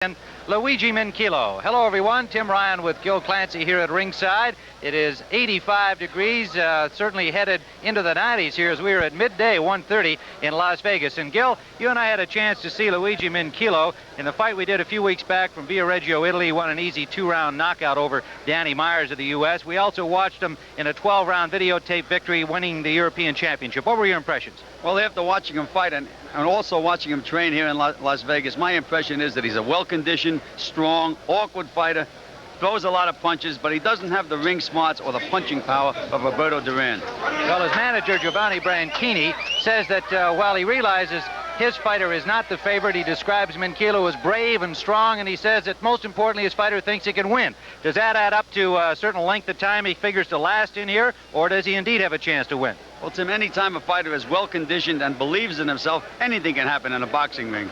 And Luigi Minchillo. Hello, everyone. Tim Ryan with Gil Clancy here at ringside. It is 85 degrees, certainly headed into the 90s here as we are at midday, 1:30 in Las Vegas. And Gil, you and I had a chance to see Luigi Minchillo in the fight we did a few weeks back from Viareggio, Italy. He won an easy 2-round knockout over Danny Myers of the U.S. We also watched him in a 12-round videotape victory, winning the European Championship. What were your impressions? Well, after watching him fight and also watching him train here in Las Vegas, my impression is that he's a well-conditioned, strong, awkward fighter, throws a lot of punches, but he doesn't have the ring smarts or the punching power of Roberto Duran. Well, his manager, Giovanni Branchini, says that while he realizes his fighter is not the favorite, he describes Minchillo as brave and strong, and he says that most importantly, his fighter thinks he can win. Does that add up to a certain length of time he figures to last in here, or does he indeed have a chance to win? Well, Tim, any time a fighter is well-conditioned and believes in himself, anything can happen in a boxing ring.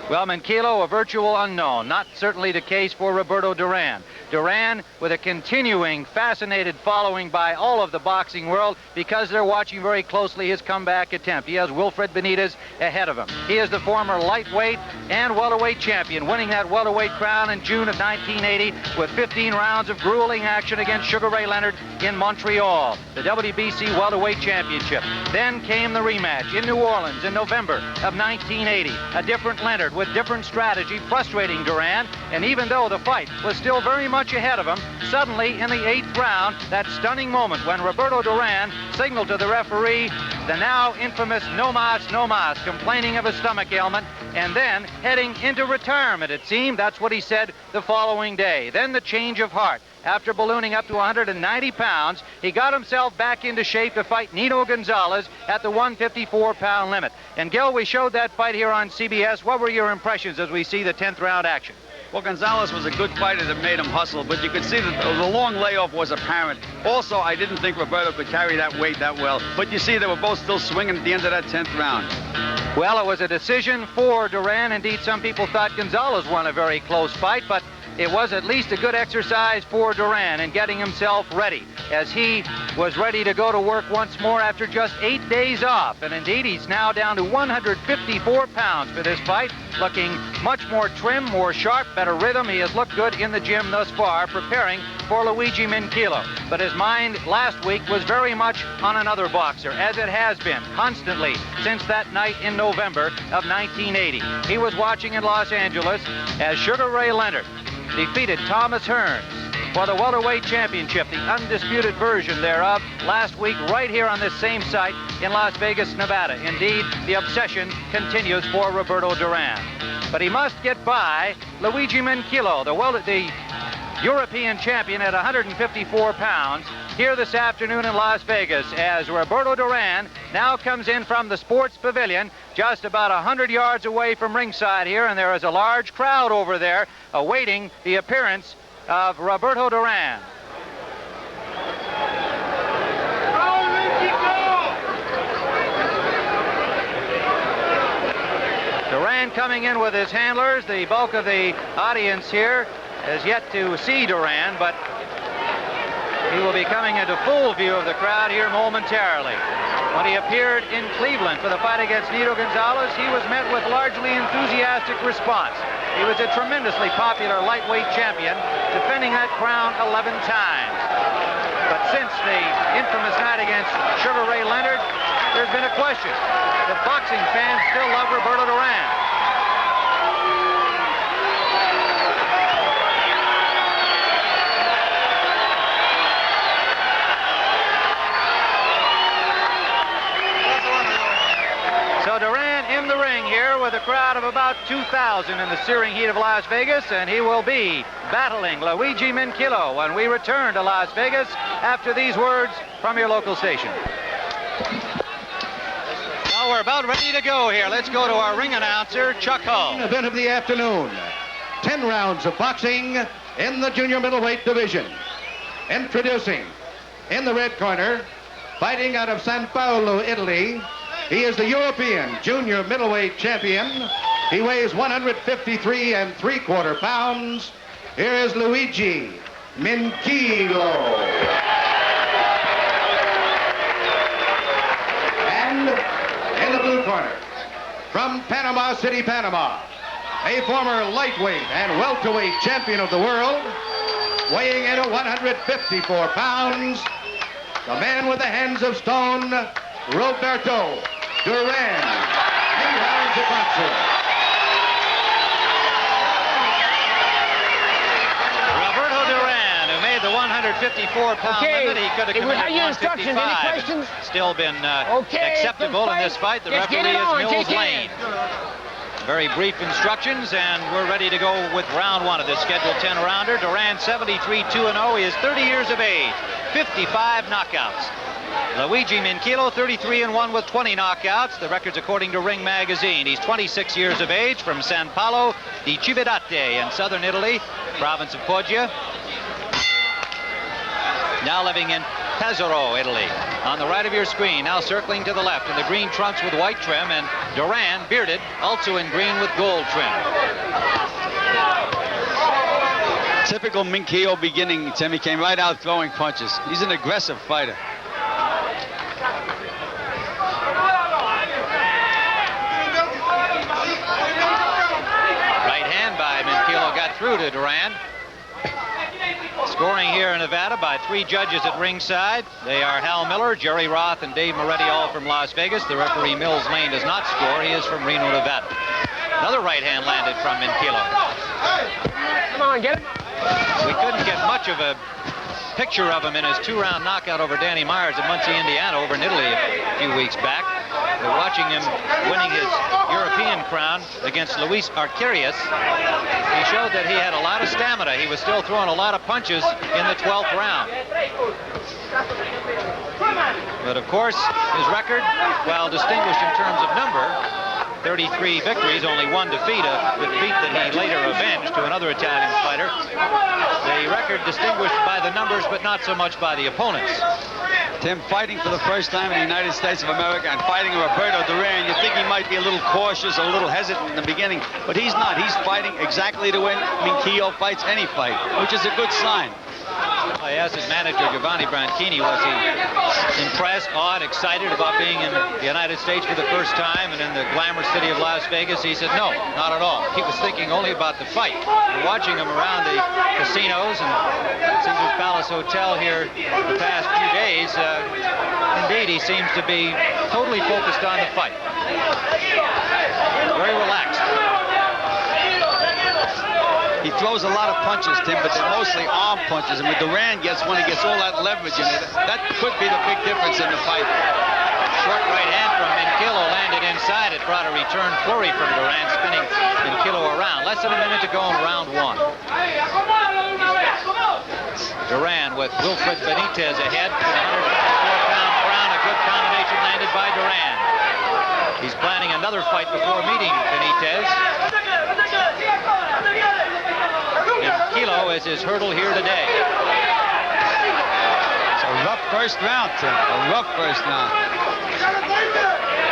Well, Minchillo, a virtual unknown. Not certainly the case for Roberto Duran. Duran with a continuing fascinated following by all of the boxing world because they're watching very closely his comeback attempt. He has Wilfred Benitez ahead of him. He is the former lightweight and welterweight champion, winning that welterweight crown in June of 1980 with 15 rounds of grueling action against Sugar Ray Leonard in Montreal, the WBC welterweight championship. Then came the rematch in New Orleans in November of 1980. A different Leonard with different strategy, frustrating Duran, and even though the fight was still very much ahead of him, suddenly in the 8th round, that stunning moment when Roberto Duran signaled to the referee the now infamous no mas, no mas, complaining of a stomach ailment, and then heading into retirement, it seemed. That's what he said the following day. Then the change of heart. After ballooning up to 190 pounds, he got himself back into shape to fight Nino Gonzalez at the 154-pound limit. And Gil, we showed that fight here on CBS. What were your impressions as we see the 10th round action? Well, Gonzalez was a good fighter that made him hustle, but you could see that the long layoff was apparent. Also, I didn't think Roberto could carry that weight that well, but you see they were both still swinging at the end of that 10th round. Well, it was a decision for Duran. Indeed, some people thought Gonzalez won a very close fight, but it was at least a good exercise for Duran in getting himself ready, as he was ready to go to work once more after just 8 days off. And indeed, he's now down to 154 pounds for this fight, looking much more trim, more sharp, better rhythm. He has looked good in the gym thus far, preparing for Luigi Minchillo. But his mind last week was very much on another boxer, as it has been constantly since that night in November of 1980. He was watching in Los Angeles as Sugar Ray Leonard defeated Thomas Hearns for the welterweight championship, the undisputed version thereof, last week right here on this same site in Las Vegas, Nevada. Indeed, the obsession continues for Roberto Duran. But he must get by Luigi Minchillo, the European champion at 154 pounds, here this afternoon in Las Vegas, as Roberto Duran now comes in from the Sports Pavilion, just about 100 yards away from ringside here, and there is a large crowd over there awaiting the appearance of Roberto Duran. Duran coming in with his handlers. The bulk of the audience here has yet to see Duran, but he will be coming into full view of the crowd here momentarily. When he appeared in Cleveland for the fight against Nino Gonzalez, he was met with largely enthusiastic response. He was a tremendously popular lightweight champion, defending that crown 11 times. But since the infamous night against Sugar Ray Leonard, there's been a question. The boxing fans still love Roberto Duran. So Duran in the ring here with a crowd of about 2,000 in the searing heat of Las Vegas, and he will be battling Luigi Minchillo when we return to Las Vegas after these words from your local station. Well, we're about ready to go here. Let's go to our ring announcer, Chuck Hull. Event of the afternoon. 10 rounds of boxing in the junior middleweight division. Introducing, in the red corner, fighting out of San Paolo, Italy, he is the European junior middleweight champion. He weighs 153 3/4 pounds. Here is Luigi Minchillo. And in the blue corner, from Panama City, Panama, a former lightweight and welterweight champion of the world, weighing in at 154 pounds, the man with the hands of stone, Roberto Duran. 3 rounds of boxing. Roberto Duran, who made the 154-pound limit, he could have committed 155. Still been acceptable in this fight. The referee is Mills Lane. Very brief instructions, and we're ready to go with round 1 of this scheduled 10-rounder. Duran 73-2-0. He is 30 years of age, 55 knockouts. Luigi Minchillo 33-1 with 20 knockouts. The record's according to Ring Magazine. He's 26 years of age, from San Paolo di Cividate in southern Italy, province of Foggia. Now living in Pesaro, Italy. On the right of your screen, now circling to the left in the green trunks with white trim, and Duran, bearded, also in green with gold trim. Typical Minchillo beginning, Tim. He came right out throwing punches. He's an aggressive fighter. Right hand by Minchillo got through to Duran. Scoring here in Nevada by 3 judges at ringside. They are Hal Miller, Jerry Roth, and Dave Moretti, all from Las Vegas. The referee, Mills Lane, does not score. He is from Reno, Nevada. Another right hand landed from Minchillo. Come on, get him. We couldn't get much of a picture of him in his 2-round knockout over Danny Myers at Muncie, Indiana, over in Italy a few weeks back. We're watching him winning his European crown against Luis Arquerias. He showed that he had a lot of stamina. He was still throwing a lot of punches in the 12th round. But of course, his record, while distinguished in terms of number, 33 victories, only 1 defeat, a defeat that he later avenged to another Italian fighter. The record distinguished by the numbers, but not so much by the opponents. Tim, fighting for the first time in the United States of America and fighting Roberto Duran, you think he might be a little cautious, a little hesitant in the beginning, but he's not. He's fighting exactly the way Minchillo fights any fight, which is a good sign. I asked his manager, Giovanni Branchini, was he impressed, awed, excited about being in the United States for the first time and in the glamorous city of Las Vegas? He said, no, not at all. He was thinking only about the fight. We're watching him around the casinos and Caesar's Palace Hotel here the past few days. Indeed, he seems to be totally focused on the fight. Very relaxed. He throws a lot of punches, Tim, but they're mostly arm punches. And when Duran gets one, he gets all that leverage in it. That could be the big difference in the fight. Short right hand from Minchillo landed inside. It brought a return flurry from Duran, spinning Minchillo around. Less than a minute to go in round 1. Duran with Wilfred Benitez ahead for the 154-pound crown. A good combination landed by Duran. He's planning another fight before meeting Benitez. Minchillo is his hurdle here today. It's a rough first round, Tim. A rough first round.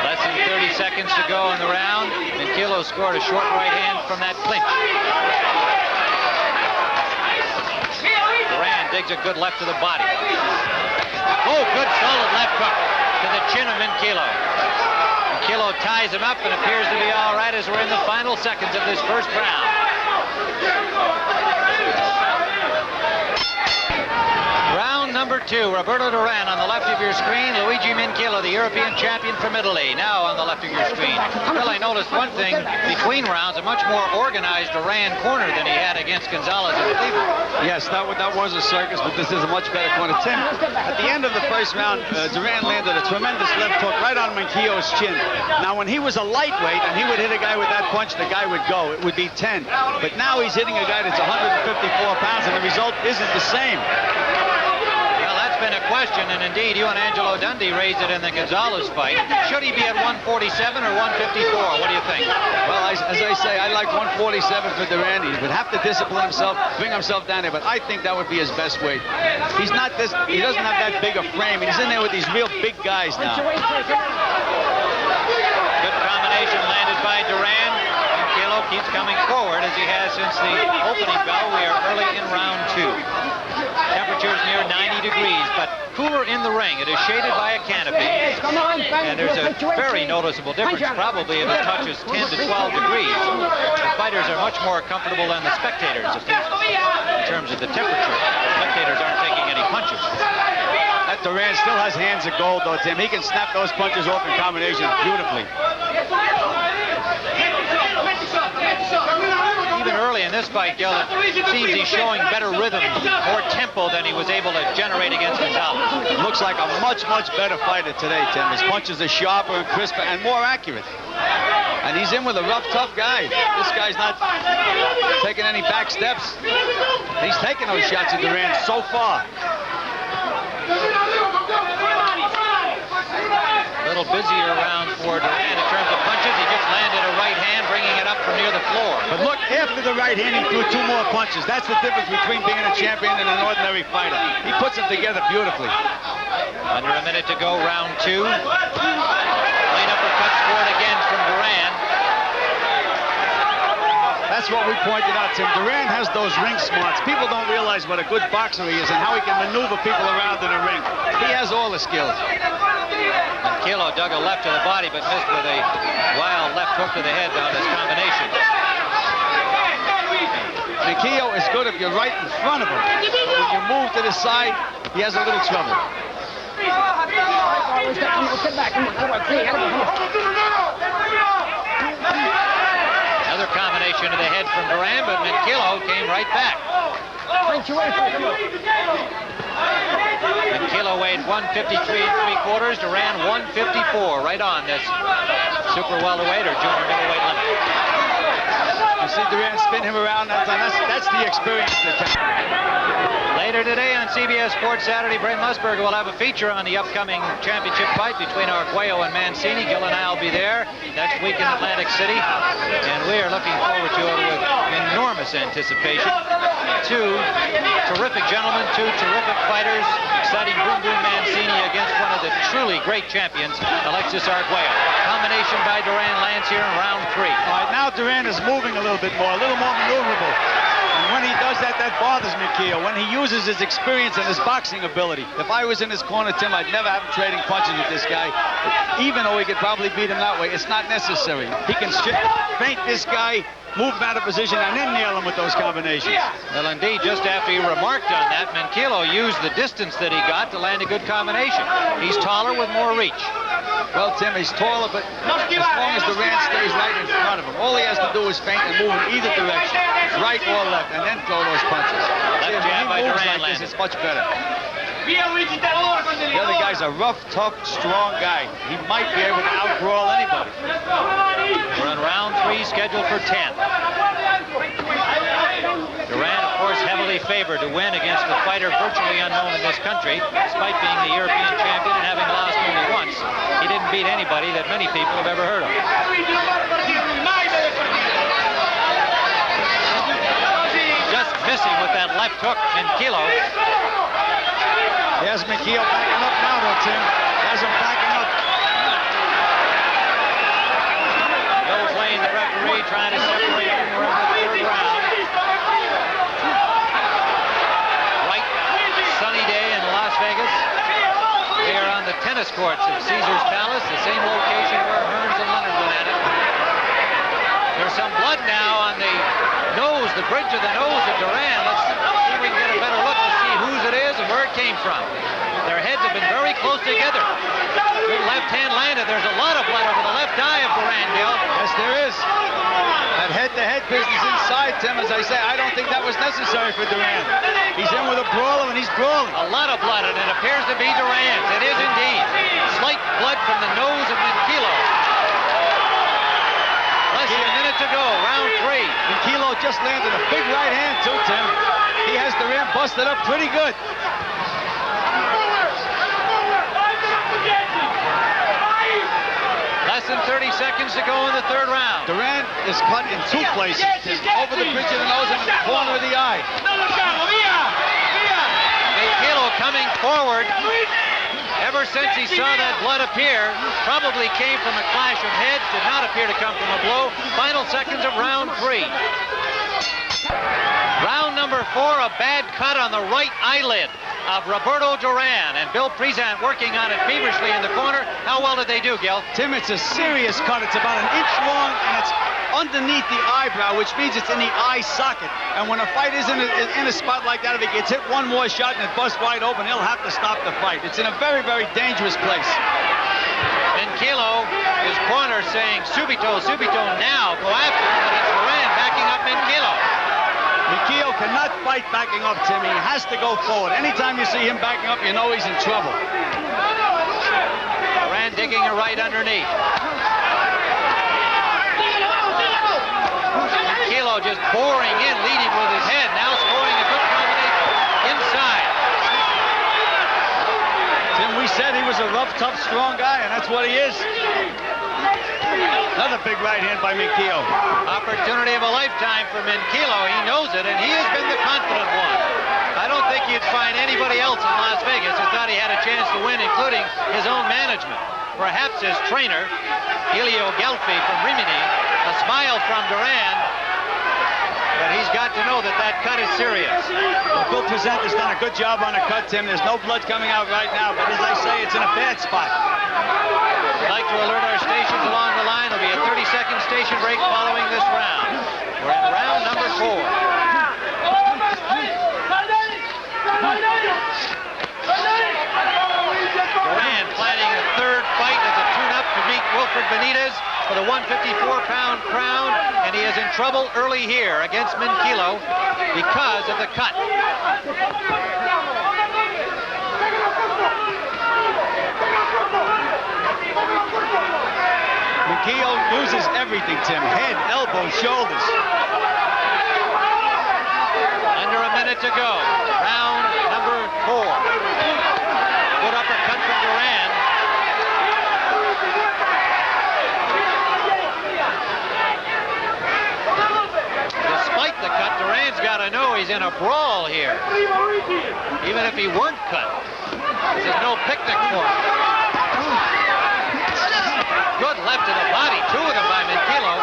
Less than 30 seconds to go in the round. Minchillo scored a short right hand from that clinch. Duran digs a good left to the body. Oh, good solid left hook to the chin of Minchillo. Minchillo ties him up and appears to be all right as we're in the final seconds of this first round. Round number 2, Roberto Duran on the left of your screen, Luigi Minchillo, the European champion from Italy, now on the left of your screen. Well, I noticed one thing between rounds, a much more organized Duran corner than he had against Gonzalez and Cleveland. Yes, that was a circus, but this is a much better corner. Tim, at the end of the first round, Duran landed a tremendous left hook right on Minchillo's chin. Now, when he was a lightweight and he would hit a guy with that punch, the guy would go. It would be 10. But now he's hitting a guy that's 154 pounds, and the result isn't the same. Been a question, and indeed you and Angelo Dundee raised it in the Gonzalez fight. Should he be at 147 or 154? What do you think? Well, as I say, I like 147 for Duran. He would have to discipline himself, bring himself down there, but I think that would be his best weight. He's not this, he doesn't have that big a frame. He's in there with these real big guys now. Good combination landed by Duran. Minchillo keeps coming forward as he has since the opening bell. We are early in round 2. Temperature temperatures near 90 degrees, but cooler in the ring. It is shaded by a canopy. And there's a very noticeable difference, probably if it touches 10 to 12 degrees. The fighters are much more comfortable than the spectators, at least in terms of the temperature. Spectators aren't taking any punches. That Duran still has hands of gold, though, Tim. He can snap those punches off in combinations beautifully. Even early in this fight, Gil, it seems he's showing better rhythm, more tempo than he was able to generate against Gonzalez. Looks like a much, much better fighter today, Tim. His punches are sharper and crisper and more accurate. And he's in with a rough, tough guy. This guy's not taking any back steps. He's taking those shots at Duran so far. A little busier round for Duran in terms of punches. He just landed a right hand, bringing it up from near the floor. But look, after the right hand, he threw 2 more punches. That's the difference between being a champion and an ordinary fighter. He puts them together beautifully. Under a minute to go, round 2. Late uppercut scored again from Duran. That's what we pointed out, Tim. Duran has those ring smarts. People don't realize what a good boxer he is and how he can maneuver people around in the ring. He has all the skills. Minchillo dug a left to the body, but missed with a wild left hook to the head on this combination. Minchillo is good if you're right in front of him. But when you move to the side, he has a little trouble. Another combination to the head from Duran, but Minchillo came right back. Minchillo weighed 153 3/4. Duran 154, right on this super welterweight or junior middleweight limit. You see Duran spin him around that time. That's the experience that counts. Later today on CBS Sports Saturday, Bray Musburger will have a feature on the upcoming championship fight between Arguello and Mancini. Gil and I will be there next week in Atlantic City, and we are looking forward to it with enormous anticipation. 2 terrific gentlemen, 2 terrific fighters. Exciting Boom Boom Mancini against one of the truly great champions, Alexis Arguello. Combination by Duran lands here in round 3. All right, now Duran is moving a little bit more, a little more maneuverable. And when he does that, that bothers Minchillo. When he uses his experience and his boxing ability. If I was in his corner, Tim, I'd never have him trading punches with this guy. Even though he could probably beat him that way, it's not necessary. He can feint this guy, move him out of position, and then nail him with those combinations. Well, indeed, just after he remarked on that, Minchillo used the distance that he got to land a good combination. He's taller with more reach. Well, Tim, he's taller, but as long as Duran stays right in front of him, all he has to do is feint and move in either direction, right or left, and then throw those punches. Left jab by Duran like landed. this, it's much better. The other guy's a rough, tough, strong guy. He might be able to outbrawl anybody. We're on round 3, scheduled for 10. Duran, of course, heavily favored to win against the fighter virtually unknown in this country, despite being the European champion and having lost only once. He didn't beat anybody that many people have ever heard of. Just missing with that left hook, Minchillo. There's Minchillo backing up now, though, Tim. Has him backing up. Bill Blaine, the referee, trying to separate him. We're in the 3rd round. Bright, sunny day in Las Vegas. They are on the tennis courts at Caesar's Palace, the same location where Hearns and Leonard went at it. There's some blood now on the nose, the bridge of the nose of Duran. Let's see if we can get a better look to see whose it is and where it came from. Their heads have been very close together. Good left hand landed. There's a lot of blood over the left eye of Duran, Bill. Yes, there is. That head-to-head business inside, Tim, as I say, I don't think that was necessary for Duran. He's in with a brawler, and he's brawling. A lot of blood, and it appears to be Duran's. It is indeed. Slight blood from the nose of Minchillo. Less than a minute to go, round 3. Minchillo just landed a big right hand, too, Tim. He has Duran busted up pretty good. Less than 30 seconds to go in the 3rd round. Duran is cut in 2 places, Tim. Over the bridge of the nose and in the corner of the eye. Minchillo coming forward. Ever since he saw that blood appear, probably came from a clash of heads, did not appear to come from a blow. Final seconds of round 3. Round number 4, a bad cut on the right eyelid. of Roberto Duran, and Bill Prezant working on it feverishly in the corner. How well did they do, Gil? Tim, it's a serious cut. It's about an inch long, and it's underneath the eyebrow, which means it's in the eye socket. And when a fight is in a spot like that, if he gets hit one more shot and it busts wide open, he'll have to stop the fight. It's in a very, very dangerous place. Minchillo, his corner saying, subito, subito, now, go after him, but it's Duran backing up Minchillo. Minchillo cannot fight backing up, Tim. He has to go forward. Anytime you see him backing up, you know he's in trouble. Duran digging a right underneath. Minchillo just boring in, leading with his head, now scoring a good combination inside. Tim, we said he was a rough, tough, strong guy, and that's what he is. Another big right hand by Minchillo. Opportunity of a lifetime for Minchillo. He knows it, and he has been the confident one. I don't think you'd find anybody else in Las Vegas who thought he had a chance to win, including his own management. Perhaps his trainer, Elio Gelfi from Rimini. A smile from Duran. But he's got to know that that cut is serious. Well, Bill Prezant has done a good job on the cut, Tim. There's no blood coming out right now, but as I say, it's in a bad spot. I'd like to alert our stations along the line. There'll be a 30-second station break following this round. We're in round number 4. Duran planning a third fight as a tune-up to meet Wilfred Benitez for the 154-pound crown, and he is in trouble early here against Minchillo because of the cut. Minchillo uses everything, Tim. Head, elbows, shoulders. Under a minute to go. Round number 4. Good uppercut from Duran. Despite the cut, Duran's got to know he's in a brawl here. Even if he weren't cut. This is no picnic for him. Good left to the body. 2 of them by Minchillo.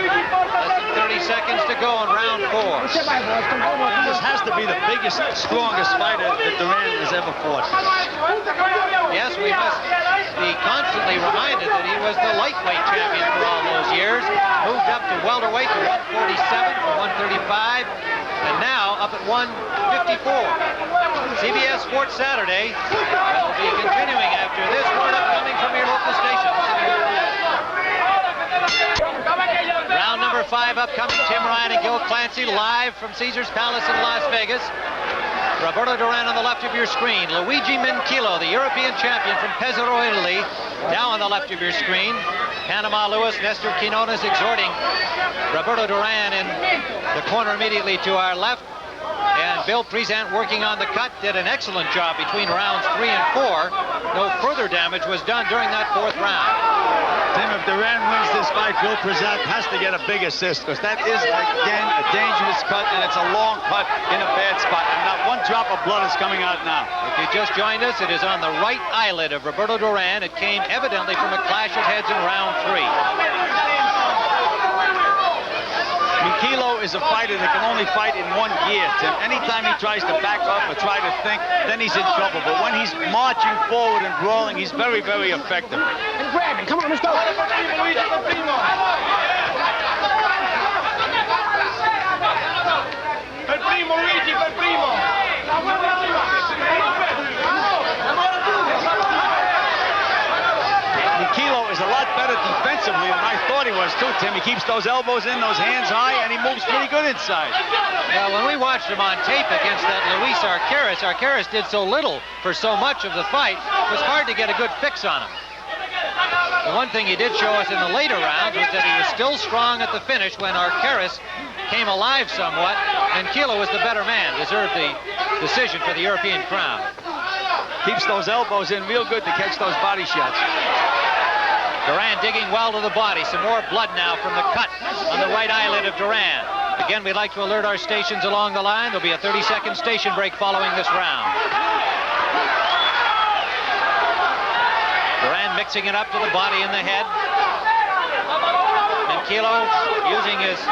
Less than 30 seconds to go in round 4. This has to be the biggest, strongest fighter that Duran has ever fought. Yes, we must be constantly reminded that he was the lightweight champion for all those years. Moved up to welterweight to 147 from 135, and now up at 154. CBS Sports Saturday will be continuing after this. Word upcoming from your local stations. Round number 5 upcoming. Tim Ryan and Gil Clancy live from Caesars Palace in Las Vegas. Roberto Duran on the left of your screen. Luigi Minchillo, the European champion from Pesaro, Italy, now on the left of your screen. Panama Lewis, Nestor Quinones exhorting Roberto Duran in the corner immediately to our left. And Bill Prezant working on the cut, did an excellent job between rounds 3 and 4. No further damage was done during that 4th round. Tim, if Duran wins this fight, Bill Prezant has to get a big assist, because that is, again, a dangerous cut, and it's a long cut in a bad spot. And not one drop of blood is coming out now. If you just joined us, it is on the right eyelid of Roberto Duran. It came evidently from a clash of heads in round 3. Minchillo is a fighter that can only fight in one gear, Tim. Anytime he tries to back up or try to think, then he's in trouble. But when he's marching forward and brawling, he's very, very effective. And grab him. Come on, let's go. Per primo, Luigi, per primo. Minchillo is a lot better defensively than I thought he was, too, Tim. He keeps those elbows in, those hands high, and he moves pretty good inside. Well, when we watched him on tape against that Luis Arcaris did so little for so much of the fight, it was hard to get a good fix on him. The one thing he did show us in the later rounds was that he was still strong at the finish when Arcaris came alive somewhat, and Minchillo was the better man, deserved the decision for the European crown. Keeps those elbows in real good to catch those body shots. Duran digging well to the body. Some more blood now from the cut on the right eyelid of Duran. Again, we'd like to alert our stations along the line. There'll be a 30-second station break following this round. Duran mixing it up to the body and the head. Minchillo using his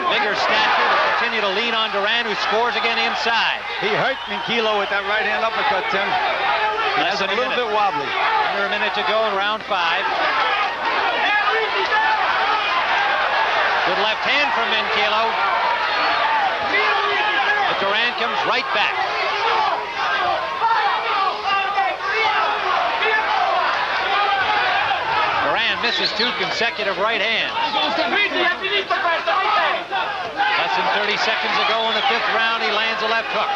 bigger stature to continue to lean on Duran, who scores again inside. He hurt Minchillo with that right hand uppercut, Tim. He has a little bit wobbly. Under a minute to go in round 5. Good left hand from Minchillo. But Duran comes right back. Duran misses 2 consecutive right hands. Less than 30 seconds to go in the 5th round. He lands a left hook.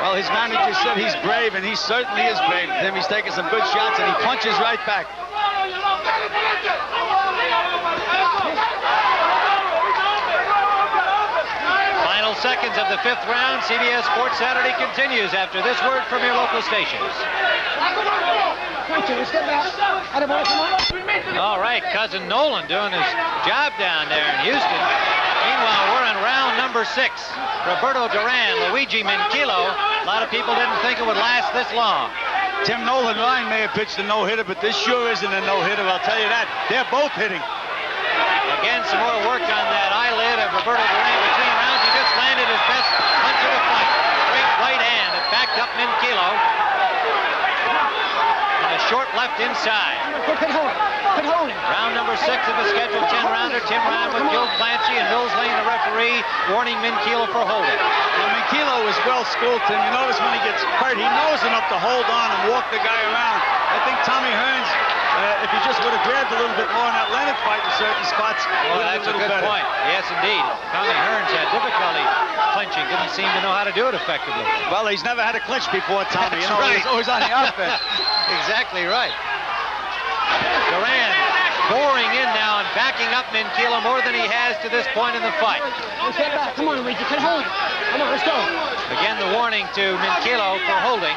Well, his manager said he's brave, and he certainly is brave. Tim, he's taking some good shots, and he punches right back. Final seconds of the 5th round. CBS Sports Saturday continues after this word from your local stations. All right, Cousin Nolan doing his job down there in Houston. Meanwhile, we're in round number 6. Roberto Duran, Luigi Minchillo. A lot of people didn't think it would last this long. Tim, Nolan Ryan may have pitched a no-hitter, but this sure isn't a no-hitter, I'll tell you that. They're both hitting. Again, some more work on that eyelid of Roberto Duran between rounds. He just landed his best punch of the fight. Great right hand that backed up Minchillo. And a short left inside. Round number 6 of a scheduled 10-rounder. Tim Ryan with Gil Clancy and Mills Lane, the referee, warning Minchillo for holding. Now, Minchillo is well schooled, Tim. You notice when he gets hurt, he knows enough to hold on and walk the guy around. I think Tommy Hearns, if he just would have grabbed a little bit more in that Leonard fight in certain spots, oh, that's a good point. Yes, indeed. Tommy Hearns had difficulty clinching. Didn't seem to know how to do it effectively. Well, he's never had a clinch before, Tommy. That's you know, right. He's always on the offense. Exactly right. Duran boring in now and backing up Minchillo more than he has to this point in the fight. Step back. Come on, Luigi. Come on. Come on, let's go. Again, the warning to Minchillo for holding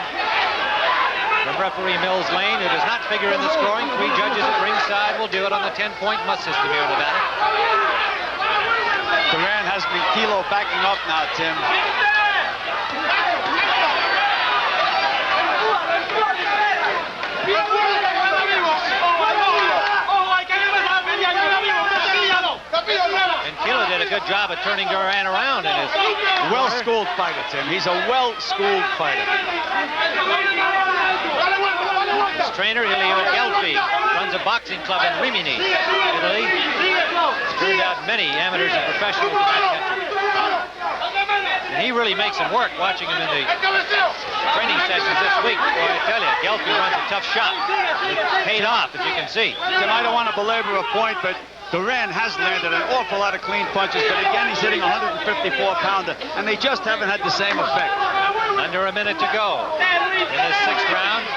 from referee Mills Lane, who does not figure in the scoring. 3 judges at ringside will do it on the 10-point must system here in Nevada. Duran has Minchillo backing up now, Tim. Minchillo did a good job of turning Duran around in his well-schooled fighter, Tim. He's a well-schooled fighter. His trainer, Ilio Gelfi, runs a boxing club in Rimini, Italy. Turned out many amateurs and professionals in that country. And he really makes him work, watching him in the training sessions this week. Boy, I tell you, Gelfi runs a tough shop. It paid off, as you can see. Tim, I don't want to belabor a point, but Duran has landed an awful lot of clean punches, but again, he's hitting a 154-pounder, and they just haven't had the same effect. Under a minute to go in this 6th round.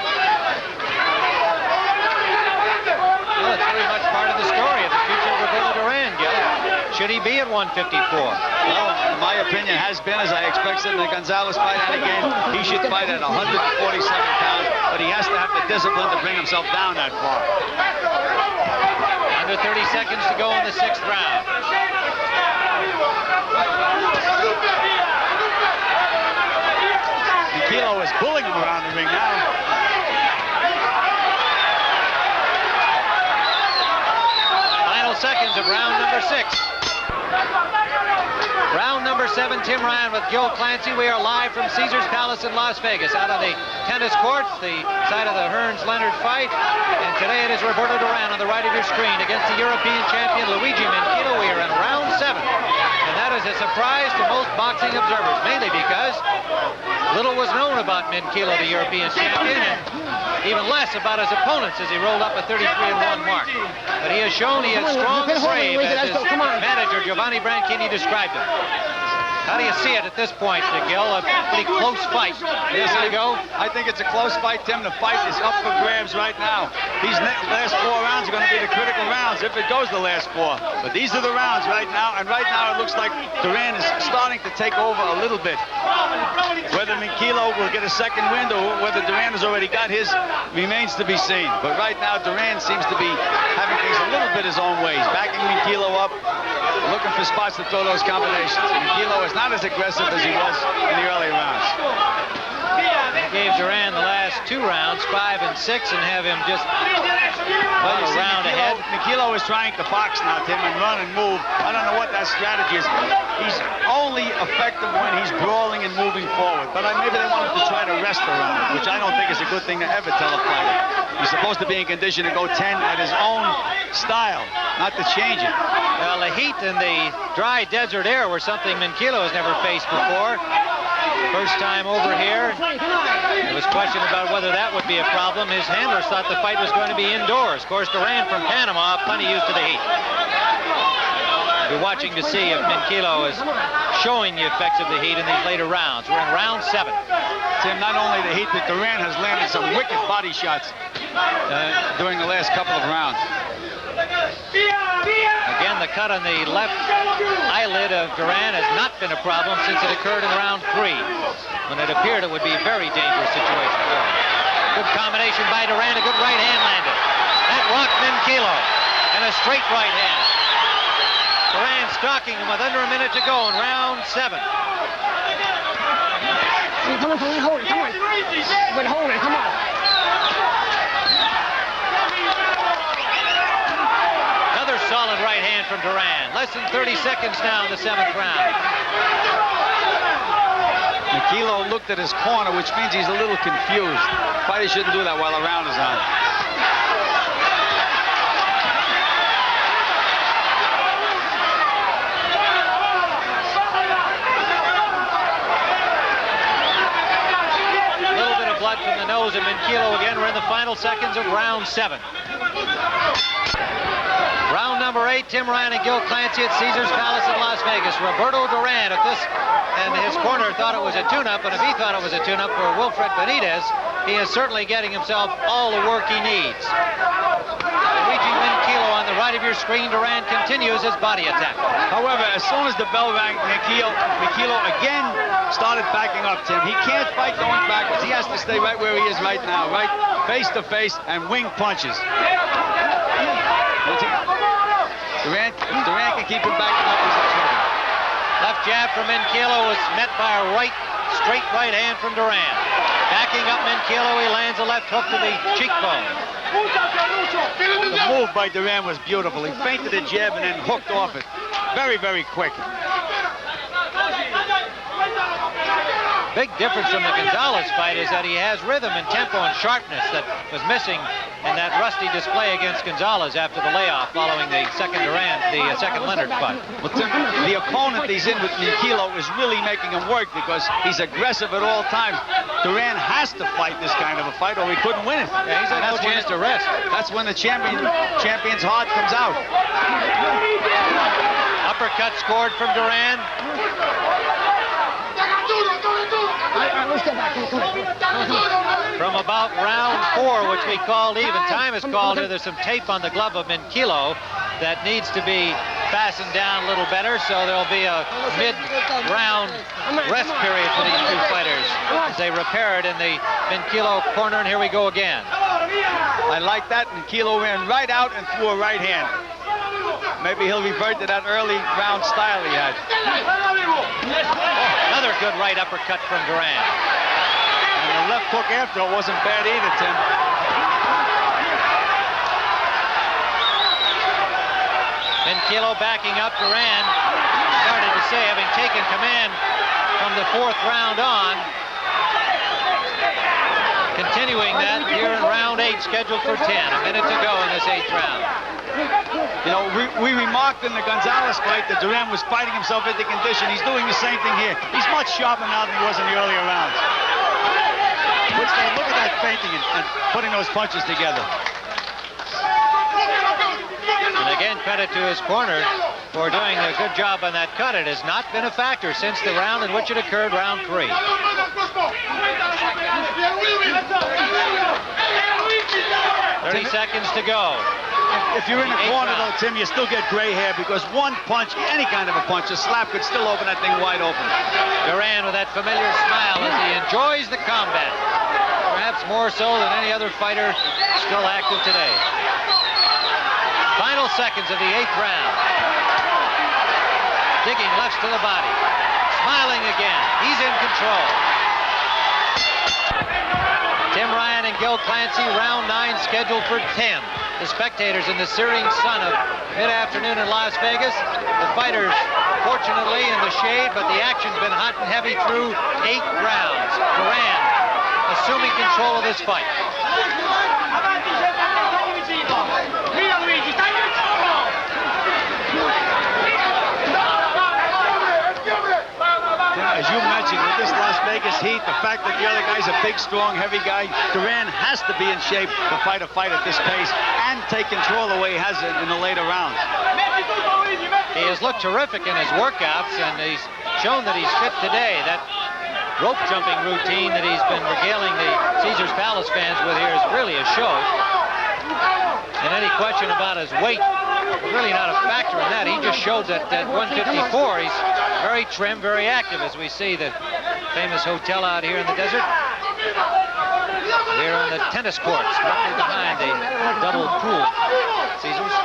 Well, it's very much part of the story of the future of Roberto Duran, Gil. Should he be at 154? Well, my opinion has been, as I expected in the Gonzalez fight, and again, he should fight at 147 pounds, but he has to have the discipline to bring himself down that far. Under 30 seconds to go in the 6th round. Minchillo is pulling him around the ring now. Final seconds of round number 6. Round number 7, Tim Ryan with Gil Clancy. We are live from Caesars Palace in Las Vegas, out on the tennis courts, the side of the Hearns-Leonard fight. And today it is Roberto Duran on the right of your screen against the European champion Luigi Minchillo. We are in round 7. And that is a surprise to most boxing observers, mainly because little was known about Minchillo, the European champion, and even less about his opponents as he rolled up a 33-1 mark. But he has shown he is strong and brave, as his manager, Giovanni Branchini, described him. How do you see it at this point, Gil? A pretty close fight. Yes, I think it's a close fight, Tim. The fight is up for grabs right now. These last 4 rounds are going to be the critical rounds if it goes the last 4. But these are the rounds right now, and right now it looks like Duran is starting to take over a little bit. Whether Minchillo will get a second wind or whether Duran has already got his remains to be seen. But right now Duran seems to be having things a little bit his own ways, backing Minchillo up, looking for spots to throw those combinations. Minchillo is not as aggressive as he was in the early rounds. They gave Duran the last 2 rounds, 5 and 6, and have him just about a round ahead. ahead. Minchillo is trying to box now, Tim, and run and move. I don't know what that strategy is. He's only effective when he's brawling and moving forward. But maybe they want him to try to rest around, which I don't think is a good thing to ever tell a fighter. He's supposed to be in condition to go 10 at his own style, not to change it. Well, the heat and the dry desert air were something Minchillo has never faced before. First time over here. There was question about whether that would be a problem. His handlers thought the fight was going to be indoors. Of course, Duran from Panama, plenty used to the heat. We're watching to see if Minchillo is showing the effects of the heat in these later rounds. We're in round 7. Tim, not only the heat, but Duran has landed some wicked body shots during the last couple of rounds. Again, the cut on the left eyelid of Duran has not been a problem since it occurred in round 3, when it appeared it would be a very dangerous situation for him. Good combination by Duran, a good right hand landed. That rocked Minchillo, and a straight right hand. Duran stalking him with under a minute to go in round 7. Come on, hold it, come on. But hold it, come on. Another solid right hand from Duran. Less than 30 seconds now in the 7th round. Minchillo looked at his corner, which means he's a little confused. Fighter shouldn't do that while the round is on. A little bit of blood from the nose of Minchillo again. We're in the final seconds of round 7. Round number 8, Tim Ryan and Gil Clancy at Caesars Palace in Las Vegas. Roberto Duran at this, and his corner thought it was a tune-up, and if he thought it was a tune-up for Wilfred Benitez, he is certainly getting himself all the work he needs. Luigi Minchillo on the right of your screen. Duran continues his body attack. However, as soon as the bell rang, Minchillo again started backing up, Tim. He can't fight going backwards. He has to stay right where he is right now, right face to face, and wing punches. Duran can keep him backing up. He's in trouble. Left jab from Minchillo was met by a straight right hand from Duran. Backing up Minchillo, he lands a left hook to the cheekbone. The move by Duran was beautiful. He feinted a jab and then hooked off it. Very, very quick. Big difference from the Gonzalez fight is that he has rhythm and tempo and sharpness that was missing in that rusty display against Gonzalez after the layoff following the second Leonard fight. Well, Tim, the opponent he's in with Minchillo is really making him work because he's aggressive at all times. Duran has to fight this kind of a fight or he couldn't win it. Yeah, he's had no chance to rest. That's when the champion's heart comes out. Uppercut scored from Duran. From about round 4, which we called even, time is called here. There's some tape on the glove of Minchillo that needs to be fastened down a little better, so there'll be a mid-round rest period for these two fighters as they repair it in the Minchillo corner, and here we go again. I like that. Minchillo ran right out and threw a right hand. Maybe he'll revert to that early round style he had. Another good right uppercut from Duran. And the left hook after it wasn't bad either, Tim. Minchillo backing up. Duran started to say, having taken command from the 4th round on, continuing that here in round 8, scheduled for 10. A minute to go in this 8th round. You know, we remarked in the Gonzalez fight that Duran was fighting himself into condition. He's doing the same thing here. He's much sharper now than he was in the earlier rounds. Look at that feinting and putting those punches together. And again, credit to his corner for doing a good job on that cut. It has not been a factor since the round in which it occurred, round 3. 30 seconds to go. If you're in the corner, though, Tim, you still get gray hair because one punch, any kind of a punch, a slap could still open that thing wide open. Duran with that familiar smile as he enjoys the combat. Perhaps more so than any other fighter still active today. Final seconds of the 8th round. Digging lefts to the body. Smiling again. He's in control. Tim Ryan and Gil Clancy, round 9 scheduled for 10. the spectators in the searing sun of mid-afternoon in Las Vegas. The fighters, fortunately, in the shade, but the action's been hot and heavy through 8 rounds. Duran assuming control of this fight. As you mentioned, with this Las Vegas heat, the fact that the other guy's a big, strong, heavy guy, Duran has to be in shape to fight a fight at this pace and take control the way he has it in the later rounds. He has looked terrific in his workouts, and he's shown that he's fit today. That rope jumping routine that he's been regaling the Caesars Palace fans with here is really a show. And any question about his weight, really not a factor in that. He just showed that at 154, he's very trim, very active, as we see the famous hotel out here in the desert. Here on the tennis courts, directly behind the double pool, Caesars.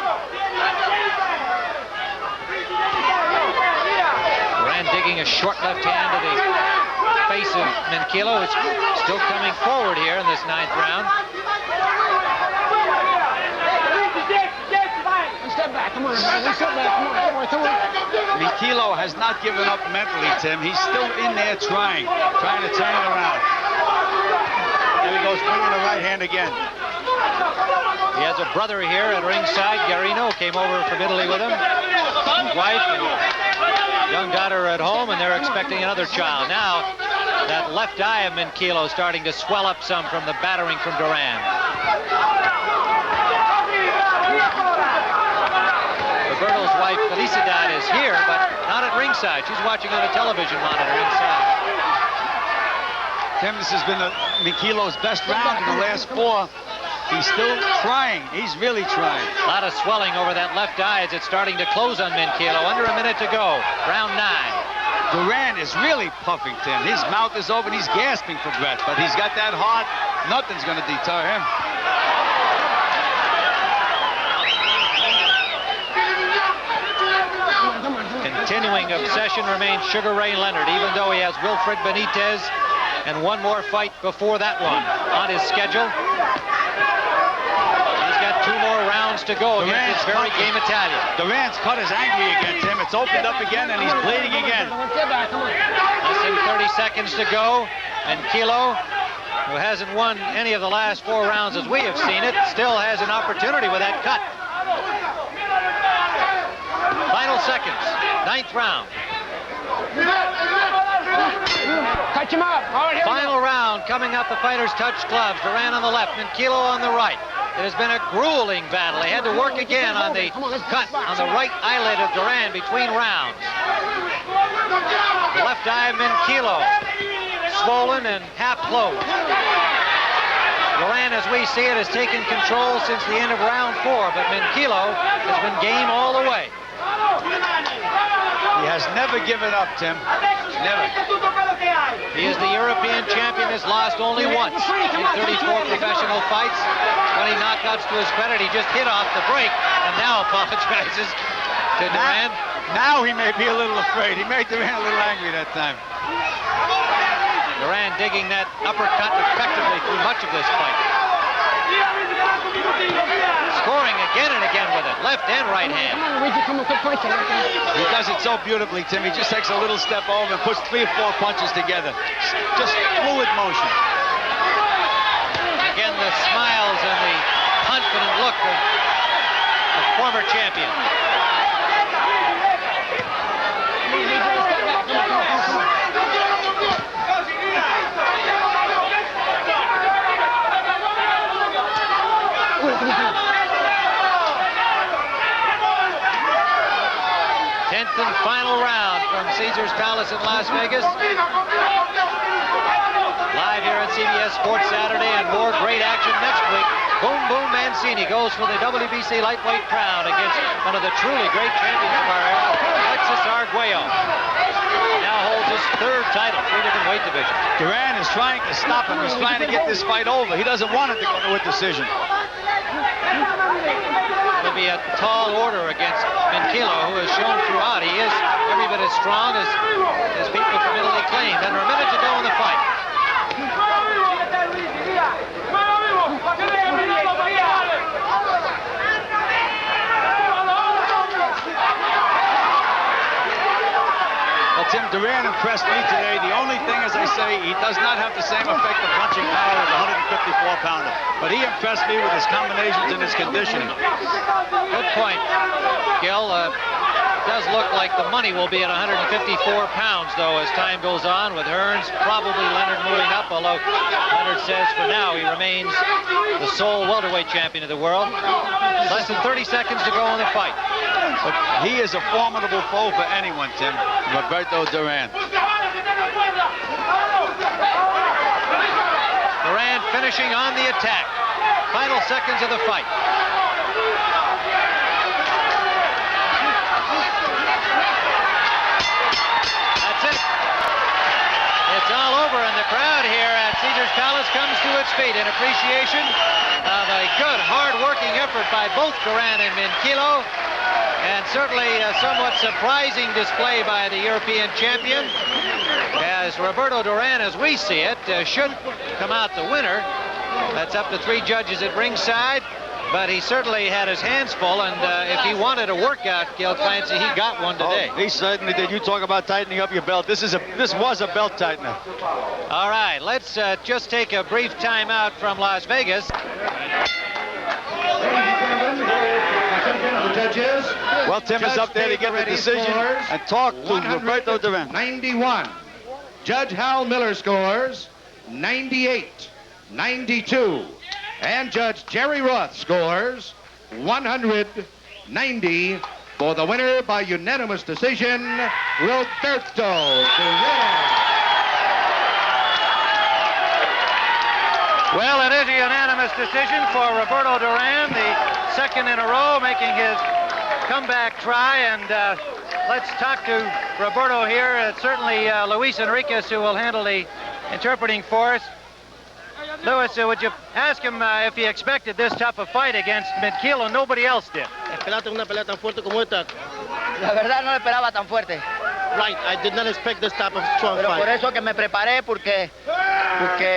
Duran digging a short left hand to the face of Minchillo, who's still coming forward here in this 9th round. Step back, come on, step back, come on. Minchillo has not given up mentally, Tim. He's still in there trying to turn it around. There he goes, bringing the right hand again. He has a brother here at ringside. Garino came over from Italy with him. His wife and young daughter are at home, and they're expecting another child. Now, that left eye of Minchillo is starting to swell up some from the battering from Duran. Roberto's wife, Felicidad, is here, but not at ringside. She's watching on a television monitor inside. Tim, this has been Minchillo's best round in the last 4. He's still trying. He's really trying. A lot of swelling over that left eye as it's starting to close on Minchillo. Under a minute to go. Round 9. Duran is really puffing, Tim. His mouth is open. He's gasping for breath, but he's got that heart. Nothing's going to deter him. Continuing obsession remains Sugar Ray Leonard, even though he has Wilfred Benitez and one more fight before that one on his schedule. He's got 2 more rounds to go against this very game Italian. Duran's cut is angry again, Tim. It's opened up again, and he's bleeding again. Less than 30 seconds to go. And Minchillo, who hasn't won any of the last 4 rounds as we have seen it, still has an opportunity with that cut. Final seconds, 9th round. Catch him up. Final round coming up. The fighters touch gloves. Duran on the left, Minchillo on the right. It has been a grueling battle. They had to work again on the cut on the right eyelid of Duran between rounds. The left eye of Minchillo, swollen and half closed. Duran, as we see it, has taken control since the end of round 4, but Minchillo has been game all the way. He has never given up, Tim. Never. He is the European champion, has lost only once in 34 professional fights. 20 knockouts to his credit. He just hit off the break and now apologizes to Duran. Now he may be a little afraid. He made Duran a little angry that time. Duran digging that uppercut effectively through much of this fight. Scoring again and again with it, left and right hand. He does it so beautifully, Tim. He just takes a little step over and puts 3 or 4 punches together. Just fluid motion. Again, the smiles and the confident look of the former champion. And final round from Caesars Palace in Las Vegas. Live here on CBS Sports Saturday, and more great action next week. Boom Boom Mancini goes for the WBC lightweight crown against one of the truly great champions of our era, Alexis Arguello. Now holds his 3rd title, 3 different weight divisions. Duran is trying to stop him. He's trying to get this fight over. He doesn't want it to go to a decision. It'll be a tall order against Minchillo, who has shown throughout he is every bit as strong as people from Italy claimed. Under a minute to go in the fight. Tim, Duran impressed me today. The only thing, as I say, he does not have the same effective punching power as a 154-pounder. But he impressed me with his combinations and his conditioning. Good point, Gil. Does look like the money will be at 154 pounds, though, as time goes on, with Hearns, probably Leonard moving up, although Leonard says for now he remains the sole welterweight champion of the world. Less than 30 seconds to go in the fight. But he is a formidable foe for anyone, Tim. Roberto Duran. Duran finishing on the attack. Final seconds of the fight. It's all over, and the crowd here at Caesars Palace comes to its feet in appreciation of a good, hard-working effort by both Duran and Minchillo, and certainly a somewhat surprising display by the European champion, as Roberto Duran, as we see it, should come out the winner. That's up to 3 judges at ringside. But he certainly had his hands full, and if he wanted a workout, Gil Clancy, he got one today. Oh, he certainly did. You talk about tightening up your belt. This was a belt tightener. All right, let's just take a brief time out from Las Vegas. The judges. Well, Tim is up there to get the decision and talk to Roberto Duran. 91. Judge Hal Miller scores 98, 92. And Judge Jerry Roth scores 190 for the winner by unanimous decision, Roberto Duran. Well, it is a unanimous decision for Roberto Duran, the second in a row, making his comeback try. And let's talk to Roberto here. It's certainly Luis Enriquez who will handle the interpreting for us. Luis, would you ask him if he expected this type of fight against Minchillo? Nobody else did. ¿Esperaste una pelea tan fuerte como esta? La verdad no lo esperaba tan fuerte. Right, I did not expect this type of strong Pero por fight. eso que me preparé, porque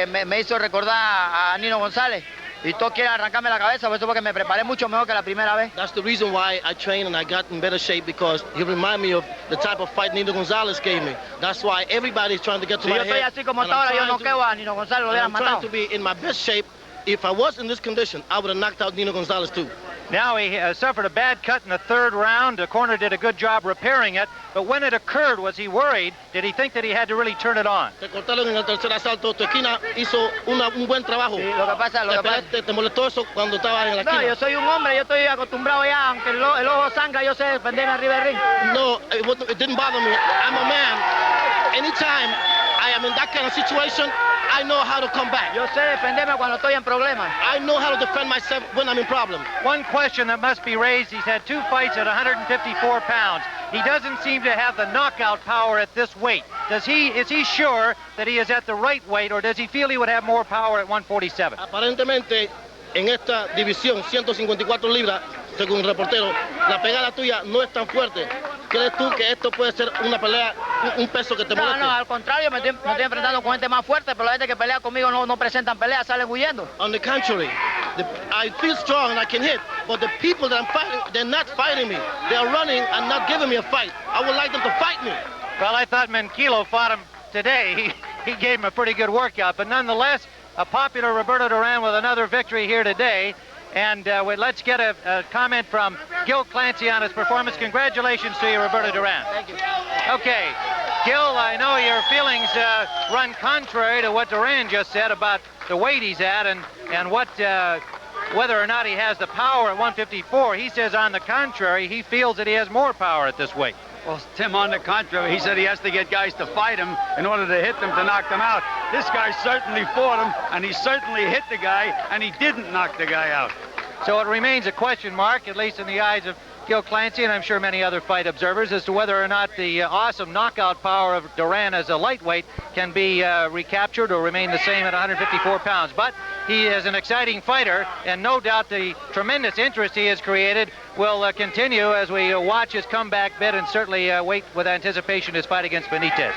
me hizo recordar a Nino González. Y todos quieren arrancarme la cabeza, por eso porque me preparé mucho mejor que la primera vez. That's the reason why I trained and I got in better shape, because he reminded me of the type of fight Nino González gave me. That's why everybody's trying to get to Si my yo estoy head. así como And está I'm ahora, yo trying no to- quedo a Nino González, lo and hubieran I'm trying matado. to be in my best shape. If I was in this condition, I would have knocked out Nino González too. Now he suffered a bad cut in the 3rd round. The corner did a good job repairing it. But when it occurred, was he worried? Did he think that he had to really turn it on? Te cortaron en el tercer asalto. Tu esquina hizo un buen trabajo. Sí, lo que pasa. Te molestó eso cuando estabas en la No, esquina. yo soy un hombre, yo estoy acostumbrado ya, aunque el ojo sangra, yo sé defenderme arriba del ring. No, it didn't bother me. I'm a man. Anytime I am in that kind of situation, I know how to come back. Yo sé defenderme cuando estoy en problemas. I know how to defend myself when I'm in problem. One question that must be raised, he's had 2 fights at 154 pounds. He doesn't seem to have the knockout power at this weight. Is he sure that he is at the right weight, or does he feel he would have more power at 147? Aparentemente, en esta división, 154 libras, según el reportero, la pegada tuya no es tan fuerte. ¿Crees tú que esto puede ser una pelea, un peso que te No, moleste? no, al contrario, me estoy enfrentando con gente más fuerte, pero la gente que pelea conmigo no presentan peleas, salen huyendo. On the contrary, I feel strong and I can hit, but the people that I'm fighting, they're not fighting me. They're running and not giving me a fight. I would like them to fight me. Well, I thought Minchillo fought him today. He gave him a pretty good workout, but nonetheless, a popular Roberto Duran with another victory here today. And let's get a comment from Gil Clancy on his performance. Congratulations to you, Roberto Duran. Thank you. Okay, Gil, I know your feelings run contrary to what Duran just said about the weight he's at and what whether or not he has the power at 154. He says, on the contrary, he feels that he has more power at this weight. Well, Tim, on the contrary, he said he has to get guys to fight him in order to hit them, to knock them out. This guy certainly fought him, and he certainly hit the guy, and he didn't knock the guy out. So it remains a question mark, at least in the eyes of Gil Clancy, and I'm sure many other fight observers, as to whether or not the awesome knockout power of Duran as a lightweight can be recaptured or remain the same at 154 pounds. But he is an exciting fighter, and no doubt the tremendous interest he has created will continue as we watch his comeback bid and certainly wait with anticipation his fight against Benitez.